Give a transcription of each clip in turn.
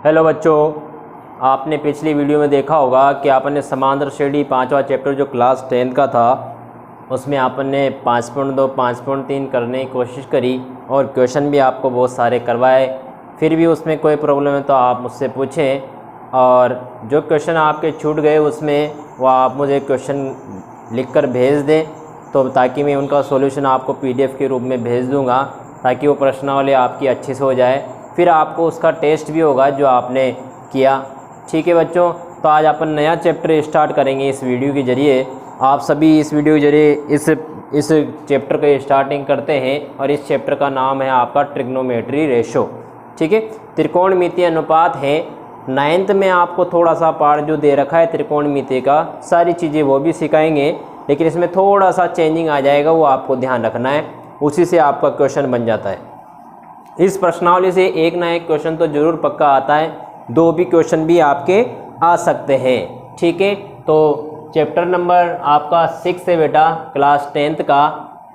Hello बच्चों, आपने पिछली वीडियो में देखा होगा कि आपने समांतर श्रेणी 5वां चैप्टर जो क्लास 10 का था उसमें आपने 5.2 5.3 करने की कोशिश करी और क्वेश्चन भी आपको बहुत सारे करवाए। फिर भी उसमें कोई प्रॉब्लम है तो आप मुझसे पूछें और जो क्वेश्चन आपके छूट गए उसमें वो आप मुझे क्वेश्चन लिखकर भेज दें तो ताकि मैं उनका सॉल्यूशन आपको PDF के रूप में भेज दूँगा ताकि वो प्रश्नावली आपकी अच्छे से हो जाए। फिर आपको उसका टेस्ट भी होगा जो आपने किया। ठीक है बच्चों, तो आज अपन नया चैप्टर स्टार्ट करेंगे इस वीडियो के ज़रिए। आप सभी इस वीडियो के ज़रिए इस चैप्टर का स्टार्टिंग करते हैं और इस चैप्टर का नाम है आपका ट्रिग्नोमेट्री रेशो। ठीक है, त्रिकोणमितीय अनुपात है। 9th में आपको थोड़ा सा पार्ट जो दे रखा है त्रिकोणमितीय का, सारी चीज़ें वो भी सिखाएंगे, लेकिन इसमें थोड़ा सा चेंजिंग आ जाएगा, वो आपको ध्यान रखना है, उसी से आपका क्वेश्चन बन जाता है। इस प्रश्नावली से एक ना एक क्वेश्चन तो ज़रूर पक्का आता है, 2 भी क्वेश्चन भी आपके आ सकते हैं। ठीक है, तो चैप्टर नंबर आपका 6 है बेटा, क्लास 10th का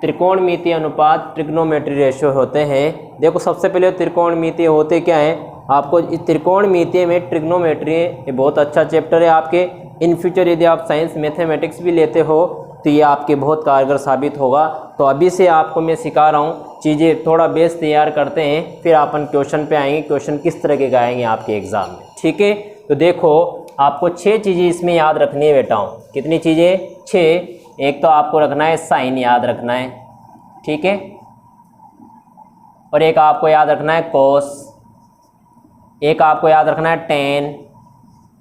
त्रिकोणमितीय अनुपात ट्रिग्नोमेट्री रेशियो होते हैं। देखो सबसे पहले त्रिकोणमितीय होते क्या हैं, आपको इस त्रिकोणमितीय में ट्रिग्नोमेट्री ये बहुत अच्छा चैप्टर है आपके। इन फ्यूचर यदि आप साइंस मैथमेटिक्स भी लेते हो तो ये आपके बहुत कारगर साबित होगा। तो अभी से आपको मैं सिखा रहा हूँ, चीज़ें थोड़ा बेस तैयार करते हैं, फिर अपन क्वेश्चन पे आएंगे, क्वेश्चन किस तरह के आएंगे आपके एग्ज़ाम में। ठीक है, तो देखो आपको 6 चीज़ें इसमें याद रखनी है बेटाओं। कितनी चीज़ें? 6। एक तो आपको रखना है साइन, याद रखना है। ठीक है, और एक आपको याद रखना है कोस, एक आपको याद रखना है टेन।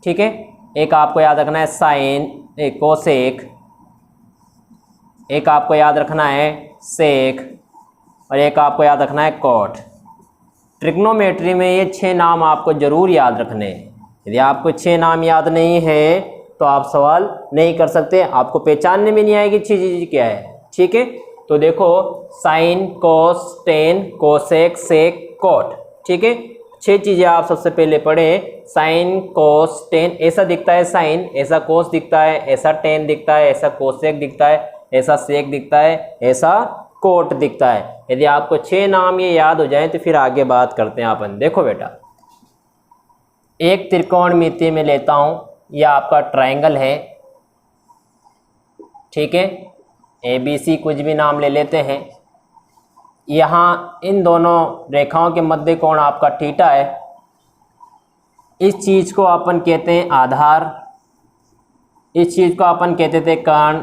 ठीक है, एक आपको याद रखना है साइन, एक कोसेक, एक आपको याद रखना है सेक, और एक आपको याद रखना है कॉट। ट्रिग्नोमेट्री में ये 6 नाम आपको ज़रूर याद रखने हैं। यदि आपको 6 नाम याद नहीं है तो आप सवाल नहीं कर सकते, आपको पहचानने में नहीं आएगी 6 चीज़ क्या है। ठीक है, तो देखो साइन, कोस, टेन, कोसेक, सेक, कॉट। ठीक है, 6 चीज़ें आप सबसे पहले पढ़ें। साइन, कोस, टेन, ऐसा दिखता है साइन, ऐसा कोस दिखता है, ऐसा टेन दिखता है, ऐसा कोसेक दिखता है, ऐसा सेक दिखता है, ऐसा कोट दिखता है। यदि आपको 6 नाम ये याद हो जाए तो फिर आगे बात करते हैं अपन। देखो बेटा, एक त्रिकोणमितीय में लेता हूँ, यह आपका ट्रायंगल है। ठीक है, ABC कुछ भी नाम ले लेते हैं। यहाँ इन दोनों रेखाओं के मध्य कोण आपका थीटा है। इस चीज़ को अपन कहते हैं आधार, इस चीज़ को अपन कहते थे कर्ण,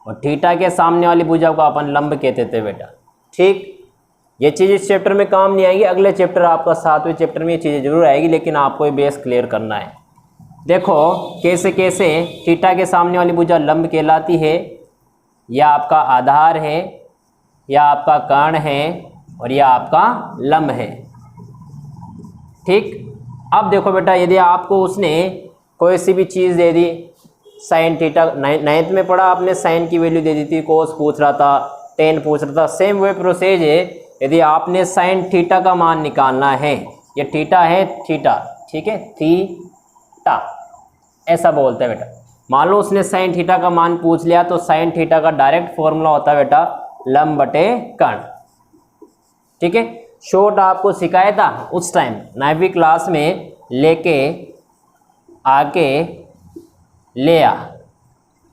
और थीटा के सामने वाली भुजा को अपन लंब कहते थे बेटा। ठीक, ये चीज़ इस चैप्टर में काम नहीं आएगी, अगले चैप्टर आपका 7वें चैप्टर में ये चीज़ें जरूर आएगी, लेकिन आपको ये बेस क्लियर करना है। देखो कैसे कैसे थीटा के सामने वाली भुजा लंब कहलाती है, यह आपका आधार है, यह आपका कर्ण है, और यह आपका लंब है। ठीक, अब देखो बेटा, यदि आपको उसने कोई सी भी चीज़ दे दी, साइन थीटा, 9th में पढ़ा आपने, साइन की वैल्यू दे दी थी, कोस पूछ रहा था, टेन पूछ रहा था, सेम वे प्रोसेस है। यदि आपने साइन थीटा का मान निकालना है, ये थीटा है, थीटा, ठीक है, थीटा ऐसा बोलते हैं बेटा। मान लो उसने साइन थीटा का मान पूछ लिया तो साइन थीटा का डायरेक्ट फॉर्मूला होता है बेटा लंब बटे कर्ण। ठीक है, शॉर्ट आपको सिखाया था उस टाइम 9वीं क्लास में, लेके आके ले आ।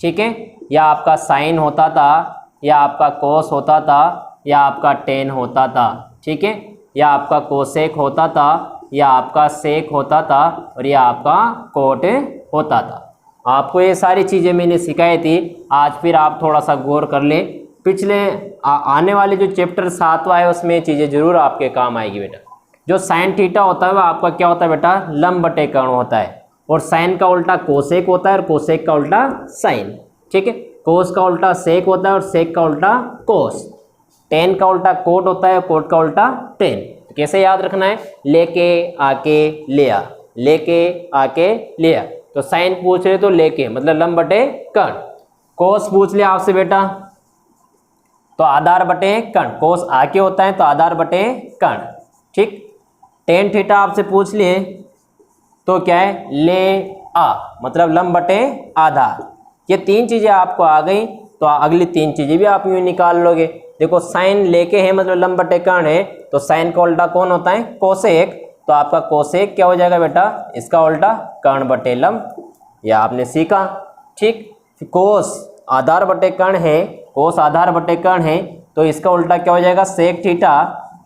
ठीक है, या आपका साइन होता था, या आपका कोस होता था, या आपका टेन होता था। ठीक है, या आपका कोसेक होता था, या आपका सेक होता था, और या आपका कोट होता था। आपको ये सारी चीज़ें मैंने सिखाई थी। आज फिर आप थोड़ा सा गौर कर लें, पिछले आने वाले जो चैप्टर 7वां है उसमें चीज़ें जरूर आपके काम आएगी बेटा। जो साइन थीटा होता है वह आपका क्या होता है बेटा, लंब बटे कर्ण होता है, और साइन का उल्टा कोसेक होता है, और कोसेक का उल्टा साइन। ठीक है, कोस का उल्टा सेक होता है, और सेक का उल्टा कोस। टेन का उल्टा कोट होता है, कोट का उल्टा टेन। तो कैसे याद रखना है, लेके आके ले आ, लेके आके ले आ। तो साइन पूछ रहे तो लेके मतलब लंब बटे कर्ण। कोस पूछ लिया आपसे बेटा तो आधार बटे कर्ण, कोस आके होता है तो आधार बटे कर्ण। ठीक, टेन थीटा आपसे पूछ लिए तो क्या है, ले आ मतलब लंब बटे आधार। ये 3 चीज़ें आपको आ गई तो अगली 3 चीज़ें भी आप यूँ निकाल लोगे। देखो साइन लेके है मतलब लंब बटे कर्ण है, तो साइन का उल्टा कौन होता है, कोसेक, तो आपका कोसेक क्या हो जाएगा बेटा, इसका उल्टा कर्ण बटे लंब, यह आपने सीखा। ठीक, कोस आधार बटे कर्ण है, कोस आधार बटे कर्ण है, तो इसका उल्टा क्या हो जाएगा, सेक थीटा।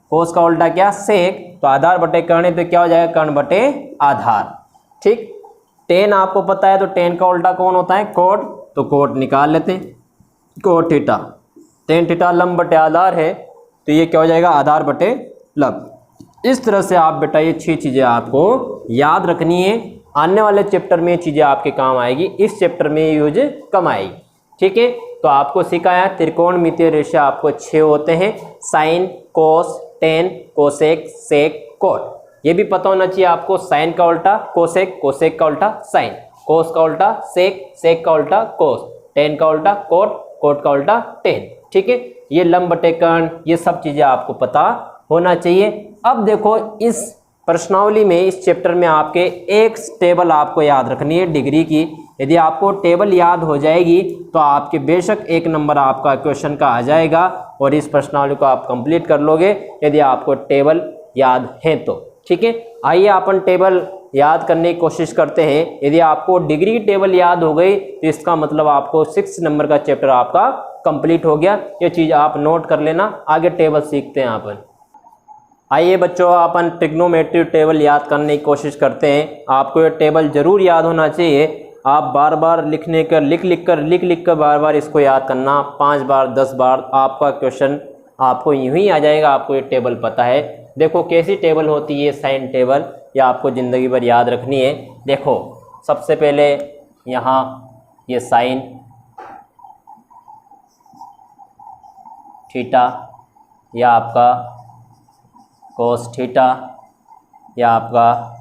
कोस का उल्टा क्या, सेक, तो आधार बटे कर्ण है तो क्या हो जाएगा, कर्ण बटे आधार। ठीक, टेन आपको पता है तो टेन का उल्टा कौन होता है, कोट, तो कोट निकाल लेते हैं, कोट थीटा। टेन थीटा लंब बटे आधार है तो ये क्या हो जाएगा, आधार बटे लंब। इस तरह से आप बेटा ये 6 चीज़ें आपको याद रखनी है, आने वाले चैप्टर में ये चीज़ें आपके काम आएगी, इस चैप्टर में ये यूज कम आएगी। ठीक है, तो आपको सिखाया त्रिकोणमितीय रेशे आपको 6 होते हैं, साइन, कोस, टेन, कोसेक, सेक, कोट। ये भी पता होना चाहिए आपको, साइन का उल्टा कोसेक, कोसेक का उल्टा साइन, कोस का उल्टा सेक, सेक का उल्टा कोस, टेन का उल्टा कोट, कोट का उल्टा टेन। ठीक है, ये लंब बटे कर्ण, ये सब चीज़ें आपको पता होना चाहिए। अब देखो इस प्रश्नावली में, इस चैप्टर में आपके एक टेबल आपको याद रखनी है डिग्री की। यदि आपको टेबल याद हो जाएगी तो आपके बेशक 1 नंबर आपका क्वेश्चन का आ जाएगा और इस प्रश्नावली को आप कंप्लीट कर लोगे यदि आपको टेबल याद है तो। ठीक है, आइए अपन टेबल याद करने की कोशिश करते हैं। यदि आपको डिग्री की टेबल याद हो गई तो इसका मतलब आपको 6 नंबर का चैप्टर आपका कंप्लीट हो गया। ये चीज़ आप नोट कर लेना, आगे टेबल सीखते हैं अपन। आइए बच्चों, अपन ट्रिग्नोमेट्री टेबल याद करने की कोशिश करते हैं। आपको ये टेबल जरूर याद होना चाहिए, आप बार बार लिख कर बार बार इसको याद करना, 5 बार 10 बार आपका क्वेश्चन आपको यूं ही आ जाएगा। आपको ये टेबल पता है, देखो कैसी टेबल होती है, साइन टेबल, या आपको ज़िंदगी भर याद रखनी है। देखो सबसे पहले यहाँ ये साइन थीटा, या आपका कोस थीटा, या आपका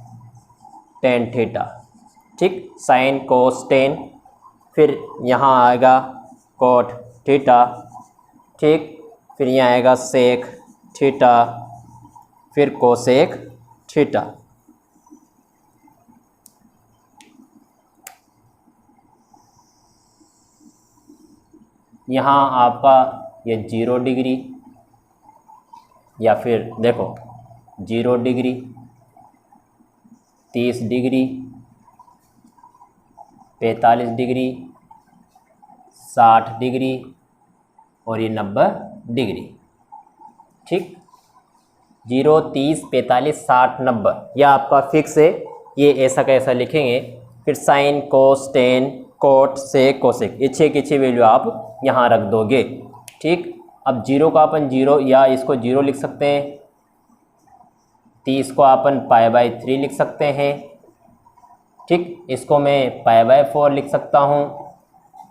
टेन थीटा। ठीक, साइन कोस टेन, फिर यहाँ आएगा कोट थीटा। ठीक, फिर यहाँ आएगा सेक थीटा, फिर कोसेक थीटा। यहाँ आपका ये 0 डिग्री, या फिर देखो 0 डिग्री, 30 डिग्री, 45 डिग्री, 60 डिग्री और ये 90 डिग्री। ठीक, 0, 30, 45, 60, 90 यह आपका फिक्स है, ये ऐसा कैसा लिखेंगे। फिर sign, cos, tan, cot, sec, cosec, ये 6 की 6 वैल्यू आप यहाँ रख दोगे। ठीक, अब 0 का अपन 0 या इसको 0 लिख सकते हैं, 30 को अपन π/3 लिख सकते हैं। ठीक, इसको मैं π/4 लिख सकता हूँ।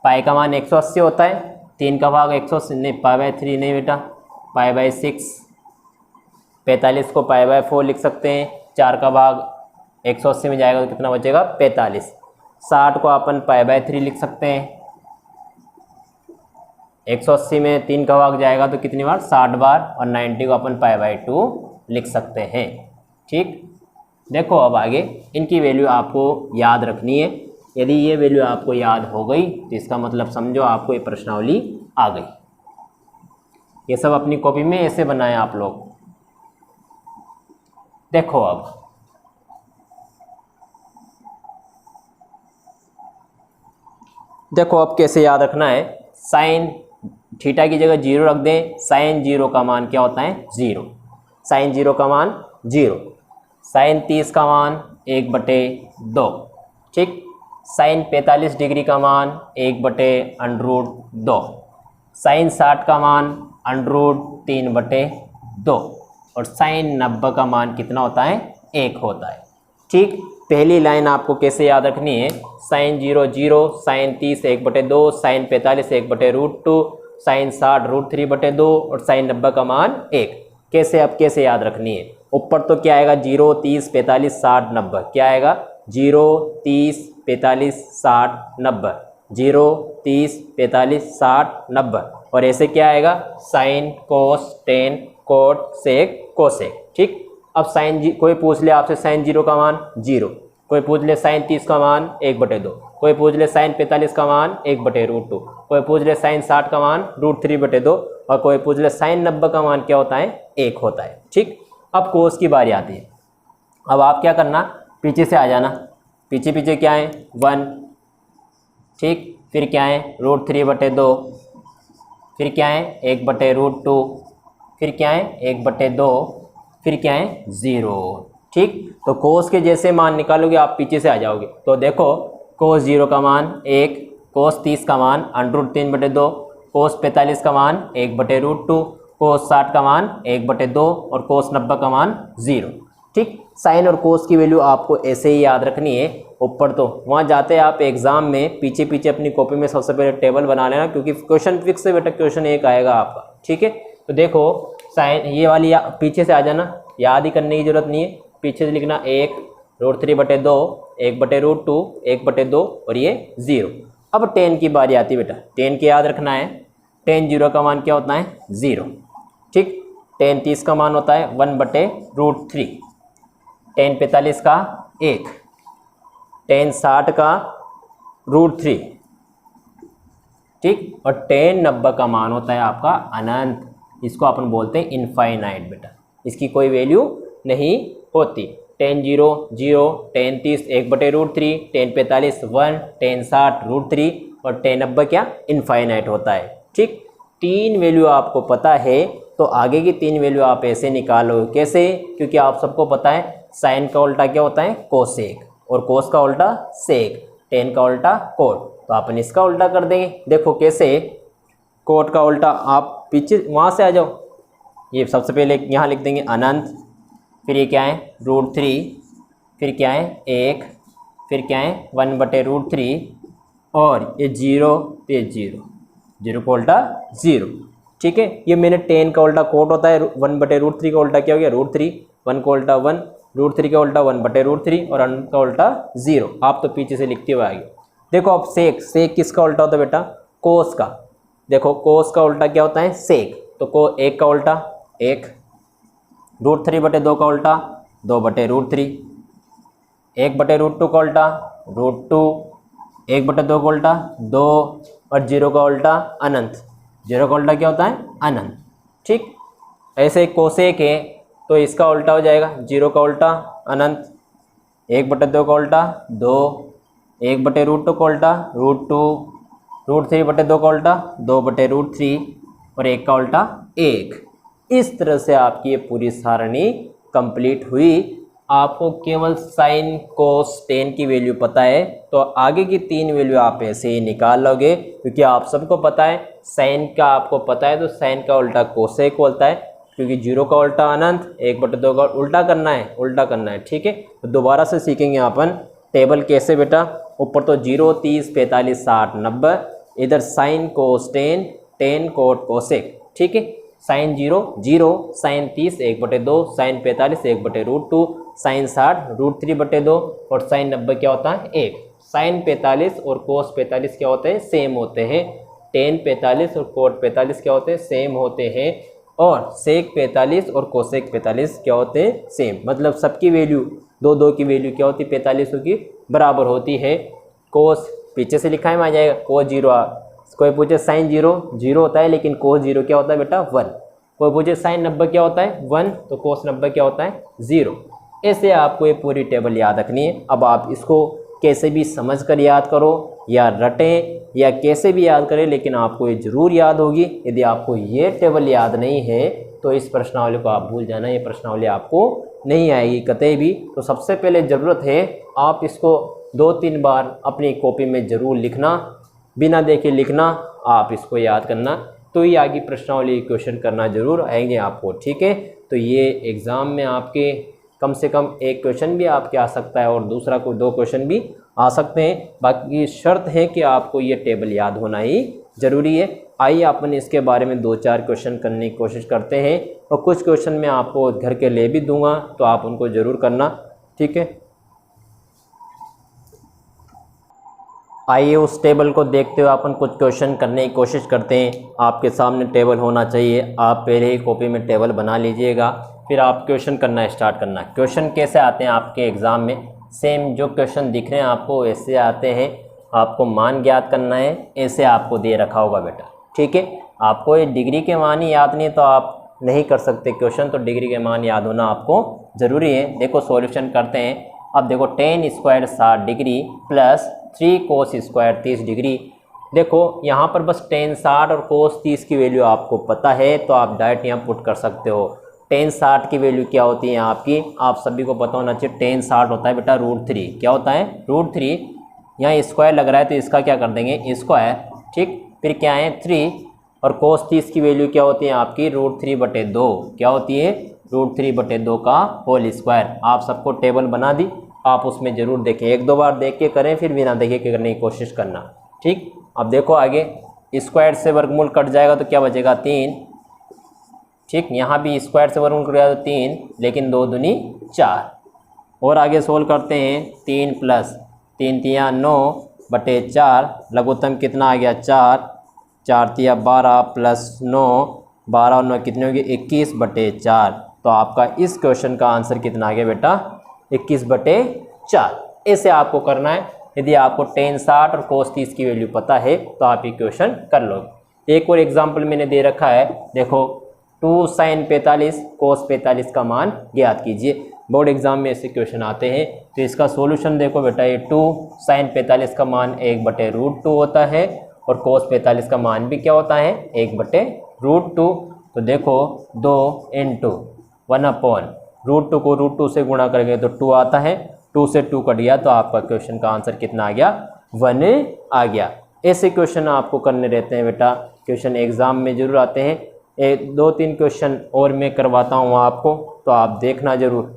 पाई का मान 180 होता है, 3 का भाग 180 नहीं, π/3 नहीं बेटा, π/6। 45 को π/4 लिख सकते हैं, 4 का भाग 180 में जाएगा तो कितना बचेगा, 45। 60 को अपन π/3 लिख सकते हैं, 180 में 3 का भाग जाएगा तो कितनी बार, 60 बार, और 90 को अपन π/2 लिख सकते हैं। ठीक, देखो अब आगे इनकी वैल्यू आपको याद रखनी है। यदि ये वैल्यू आपको याद हो गई तो इसका मतलब समझो आपको ये प्रश्नावली आ गई। ये सब अपनी कॉपी में ऐसे बनाएं आप लोग। देखो अब कैसे याद रखना है। साइन थीटा की जगह 0 रख दें, साइन 0 का मान क्या होता है, 0। साइन 0 का मान 0। साइन 30 का मान 1/2। ठीक, साइन 45 डिग्री का मान 1/√2। साइन 60 का मान √3/2 और साइन 90 का मान कितना होता है, 1 होता है। ठीक, पहली लाइन आपको कैसे याद रखनी है, साइन 0 0, साइन 30 1/2, साइन 45 1/√2, साइन 60 √3/2 और साइन 90 का मान 1। कैसे अब कैसे याद रखनी है, ऊपर तो क्या आएगा, 0 30 45 60 90, क्या आएगा 0 30 45 60 90, 0 30 45 60 90, और ऐसे क्या आएगा, sine cos tan cot sec cosec. ठीक, अब साइन कोई पूछ ले आपसे साइन 0 का मान 0, कोई पूछ ले साइन 30 का मान 1/2, कोई पूछ ले साइन 45 का मान 1/√2, कोई पूछ ले साइन 60 का मान √3/2 और कोई पूछ ले साइन 90 का मान क्या होता है, 1 होता है। ठीक, अब कोस की बारी आती है। अब आप क्या करना, पीछे से आ जाना, पीछे पीछे क्या है 1, ठीक, फिर क्या है √3/2, फिर क्या है 1/√2, फिर क्या है 1/2, फिर क्या है 0, ठीक। तो कोस के जैसे मान निकालोगे आप पीछे से आ जाओगे। तो देखो कोस 0 का मान 1, कोस 30 का मान √3/2, कोस 45 का मान 1/√2, कोस 60 का मान 1/2 और कोस 90 का मान 0, ठीक। साइन और कोस की वैल्यू आपको ऐसे ही याद रखनी है। ऊपर तो वहाँ जाते आप एग्जाम में पीछे पीछे अपनी कॉपी में सबसे पहले टेबल बना लेना, क्योंकि क्वेश्चन फिक्स है बेटा, क्वेश्चन एक आएगा आपका, ठीक है। तो देखो साइन ये वाली पीछे से आ जाना, याद ही करने की जरूरत नहीं है, पीछे से लिखना 1√3/2, 1/√2, 1/2 और ये 0। अब tan की बारी आती है बेटा, tan की याद रखना है, tan 0 का मान क्या होता है 0, ठीक। tan 30 का मान होता है 1/√3, tan 45 का 1, tan 60 का √3, ठीक। और tan 90 का मान होता है आपका अनंत, इसको अपन बोलते हैं इनफाइनाइट बेटा, इसकी कोई वैल्यू नहीं होती। tan 0 0, tan 30 1/√3, tan 45 1, tan 60 √3 और tan 90 क्या इनफाइनाइट होता है, ठीक। 3 वैल्यू आपको पता है, तो आगे की 3 वैल्यू आप ऐसे निकालो, कैसे, क्योंकि आप सबको पता है साइन का उल्टा क्या होता है कोसेक, और कोस का उल्टा सेक, tan का उल्टा कोट, तो अपन इसका उल्टा कर देंगे। देखो कैसे, कोट का उल्टा आप पीछे वहाँ से आ जाओ, ये सबसे पहले यहाँ लिख देंगे अनंत, फिर ये क्या है √3, फिर क्या है 1, फिर क्या है 1/√3 और ये 0, तो ये 0, 0 का उल्टा 0, ठीक है। ये मैंने tan का उल्टा कोट होता है, 1/√3 का उल्टा क्या हो गया √3, 1 का उल्टा 1, √3 का उल्टा 1/√3 और अनंत का उल्टा 0, आप तो पीछे से लिखते हुए आगे। देखो अब सेक, सेक किसका उल्टा होता है बेटा कोस का, देखो कोस का उल्टा क्या होता है सेक, तो 1 का उल्टा 1, √3/2 का उल्टा 2/√3, 1/√2 का उल्टा √2, 1/2 का उल्टा 2 और 0 का उल्टा अनंत, 0 का उल्टा क्या होता है अनंत, ठीक। ऐसे कोसेक है तो इसका उल्टा हो जाएगा 0 का उल्टा अनंत, 1/2 का उल्टा 2, 1/√2 का उल्टा √2, √3/2 का उल्टा 2/√3 और 1 का उल्टा 1। इस तरह से आपकी ये पूरी सारणी कंप्लीट हुई। आपको केवल साइन कोस tan की वैल्यू पता है, तो आगे की 3 वैल्यू आप ऐसे ही निकाल लोगे, क्योंकि आप सबको पता है साइन का आपको पता है, तो साइन का उल्टा कोसेक होता है, क्योंकि 0 का उल्टा अनंत, 1/2 का उल्टा करना है, उल्टा करना है, ठीक है। तो दोबारा से सीखेंगे अपन टेबल कैसे बेटा, ऊपर तो 0 30 45 60 90, इधर sine cos tan cot cosec, ठीक है। साइन 0 0, साइन 30 1/2, साइन 45 1/√2, साइन 60 √3/2 और साइन 90 क्या होता है 1। साइन 45 और कोस 45 क्या होते हैं सेम होते हैं, tan 45 और कोट 45 क्या होते हैं सेम होते हैं, और सेक 45 और कोसेक 45 क्या होते हैं सेम, मतलब सबकी वैल्यू दो की वैल्यू क्या होती है 45 की बराबर होती है। कोस पीछे से लिखा है में आ जाएगा कोस 0, कोई पूछे साइन 0 0 होता है, लेकिन कोस 0 क्या होता है बेटा 1, कोई पूछे साइन 90 क्या होता है 1, तो कोस 90 क्या होता है 0। ऐसे आपको ये पूरी टेबल याद रखनी है। अब आप इसको कैसे भी समझ कर याद करो या रटें या कैसे भी याद करें, लेकिन आपको ये ज़रूर याद होगी। यदि आपको ये टेबल याद नहीं है तो इस प्रश्नावली को आप भूल जाना, ये प्रश्नावली आपको नहीं आएगी कतई भी। तो सबसे पहले ज़रूरत है आप इसको 2-3 बार अपनी कॉपी में ज़रूर लिखना, बिना देखे लिखना, आप इसको याद करना, तो ये आगे प्रश्नावली क्वेश्चन करना जरूर आएंगे आपको, ठीक है। तो ये एग्ज़ाम में आपके कम से कम एक क्वेश्चन भी आपके आ सकता है और दूसरा कोई 2 क्वेश्चन भी आ सकते हैं। बाकी शर्त है कि आपको ये टेबल याद होना ही ज़रूरी है। आइए अपन इसके बारे में 2-4 क्वेश्चन करने की कोशिश करते हैं, और कुछ क्वेश्चन मैं आपको घर के ले भी दूंगा, तो आप उनको ज़रूर करना, ठीक है। आइए उस टेबल को देखते हुए अपन कुछ क्वेश्चन करने की कोशिश करते हैं। आपके सामने टेबल होना चाहिए, आप पहले ही कॉपी में टेबल बना लीजिएगा, फिर आप क्वेश्चन करना स्टार्ट करना। क्वेश्चन कैसे आते हैं आपके एग्ज़ाम में, सेम जो क्वेश्चन दिख रहे हैं आपको वैसे आते हैं। आपको मान ज्ञात करना है, ऐसे आपको दे रखा होगा बेटा, ठीक है। आपको ये डिग्री के मान ही याद नहीं तो आप नहीं कर सकते क्वेश्चन तो डिग्री के मान याद होना आपको ज़रूरी है। देखो सॉल्यूशन करते हैं। अब देखो ten square 60 degree plus 3 cos square 30 degree. देखो यहाँ पर बस टेन 60 और कोस 30 की वैल्यू आपको पता है तो आप डायरेक्ट यहाँ पुट कर सकते हो। टेन 60 की वैल्यू क्या होती है आपकी, आप सभी को पता होना चाहिए। टेन 60 होता है बेटा √3। क्या होता है √3। यहाँ स्क्वायर लग रहा है तो इसका क्या कर देंगे स्क्वायर, ठीक। फिर क्या है 3 और कोस 30 की वैल्यू क्या होती है आपकी √3/2। क्या होती है √3/2 का होल स्क्वायर। आप सबको टेबल बना दी, आप उसमें ज़रूर देखें, एक दो बार देख के करें, फिर बिना देखे के करने की कोशिश करना, ठीक। अब देखो आगे स्क्वायर से वर्गमूल कट जाएगा तो क्या बचेगा 3, ठीक। यहाँ भी स्क्वायर से वर्गमूल कट जाएगा तो 3, लेकिन 2 दूनी 4। और आगे सोल्व करते हैं 3 प्लस 3 तिया 9/4 लघुत्तम कितना आ गया 4, 4 तिया 12 प्लस 9, 12 और 9 कितने हो गए 21/4। तो आपका इस क्वेश्चन का आंसर कितना आ गया बेटा 21/4। ऐसे आपको करना है। यदि आपको टेन 60 और कोस 30 की वैल्यू पता है तो आप ये क्वेश्चन कर लोगे। एक और एग्जाम्पल मैंने दे रखा है, देखो 2 sin 45 कोस 45 का मान ज्ञात कीजिए। बोर्ड एग्जाम में ऐसे क्वेश्चन आते हैं तो इसका सॉल्यूशन देखो बेटा, ये 2 sin 45 का मान 1/√2 होता है और कोस 45 का मान भी क्या होता है 1/√2। तो देखो 2 × 1/√2 को √2 से गुणा करेंगे तो 2 आता है, 2 से 2 कट गया तो आपका क्वेश्चन का आंसर कितना आ गया 1 आ गया। ऐसे क्वेश्चन आपको करने रहते हैं बेटा, क्वेश्चन एग्ज़ाम में ज़रूर आते हैं। 2-3 क्वेश्चन और मैं करवाता हूँ आपको तो आप देखना ज़रूर।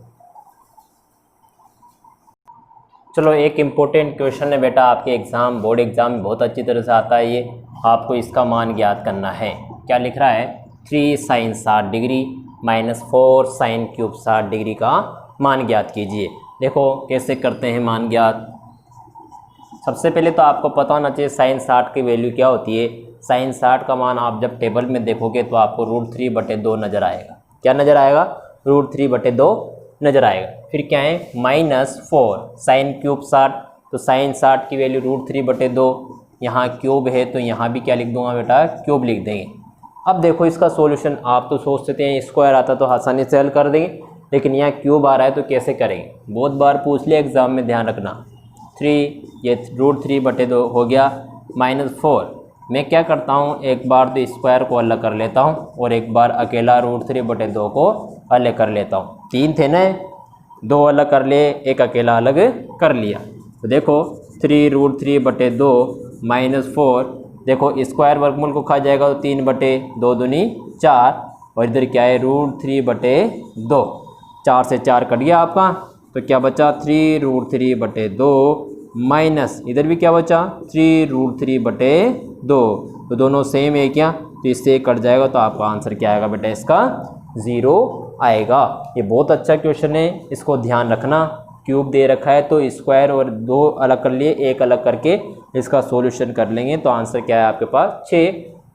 चलो एक इम्पोर्टेंट क्वेश्चन है बेटा, आपके एग्ज़ाम बोर्ड एग्ज़ाम में बहुत अच्छी तरह से आता है ये। आपको इसका मान ज्ञात करना है। क्या लिख रहा है 3 sin 60 degree -4 sin cube 60 degree का मान ज्ञात कीजिए। देखो कैसे करते हैं मान ज्ञात। सबसे पहले तो आपको पता होना चाहिए sin 60 की वैल्यू क्या होती है। sin 60 का मान आप जब टेबल में देखोगे तो आपको √3/2 नज़र आएगा। क्या नज़र आएगा √3/2 नज़र आएगा। फिर क्या है -4 sin क्यूब 60, तो sin 60 की वैल्यू √3/2, यहाँ क्यूब है तो यहाँ भी क्या लिख दूंगा बेटा क्यूब लिख देंगे। अब देखो इसका सॉल्यूशन, आप तो सोचते हैं स्क्वायर आता तो आसानी से हल कर देंगे, लेकिन यहाँ क्यूब आ रहा है तो कैसे करेंगे, बहुत बार पूछ लिया एग्जाम में, ध्यान रखना। 3 ये √3/2 हो गया, -4 मैं क्या करता हूँ एक बार तो स्क्वायर को अलग कर लेता हूँ और एक बार अकेला √3/2 को अलग कर लेता हूँ। 3 थे ना, 2 अलग कर लिए, एक अकेला अलग कर लिया। तो देखो 3√3/2 -4, देखो स्क्वायर वर्गमूल को खा जाएगा तो 3/2 दूनी 4 और इधर क्या है √3/2, 4 से 4 कट गया आपका, तो क्या बचा 3√3/2 माइनस इधर भी क्या बचा 3√3/2, तो दोनों सेम है क्या, तो इससे कट जाएगा तो आपका आंसर क्या आएगा बेटा इसका 0 आएगा। ये बहुत अच्छा क्वेश्चन है, इसको ध्यान रखना। क्यूब दे रखा है तो स्क्वायर और 2 अलग कर लिए, एक अलग करके इसका सॉल्यूशन कर लेंगे तो आंसर क्या है आपके पास 6।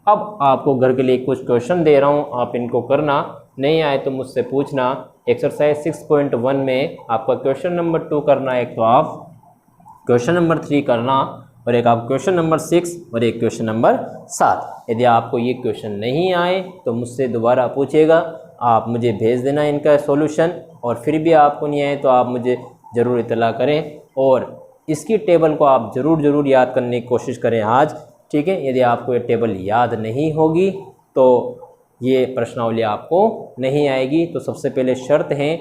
अब आपको घर के लिए कुछ क्वेश्चन दे रहा हूँ, आप इनको करना, नहीं आए तो मुझसे पूछना। एक्सरसाइज 6.1 में आपका क्वेश्चन नंबर 2 करना है, एक तो आप क्वेश्चन नंबर 3 करना और एक आप क्वेश्चन नंबर 6 और एक क्वेश्चन नंबर 7। यदि आपको ये क्वेश्चन नहीं आए तो मुझसे दोबारा पूछेगा, आप मुझे भेज देना इनका सॉल्यूशन, और फिर भी आपको नहीं आए तो आप मुझे ज़रूर इतला करें और इसकी टेबल को आप ज़रूर याद करने की कोशिश करें आज, ठीक है। यदि आपको ये टेबल याद नहीं होगी तो ये प्रश्नावली आपको नहीं आएगी। तो सबसे पहले शर्त है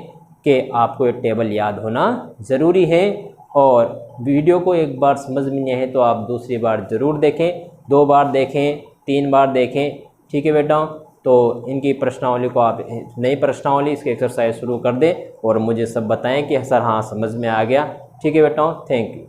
कि आपको ये टेबल याद होना ज़रूरी है, और वीडियो को एक बार समझ में नहीं आए तो आप दूसरी बार ज़रूर देखें, 2 बार देखें, 3 बार देखें, ठीक है बेटा। तो इनकी प्रश्नावली को आप नई प्रश्नावली इसकी एक्सरसाइज शुरू कर दें और मुझे सब बताएं कि सर हाँ समझ में आ गया, ठीक है बेटा। Thank you.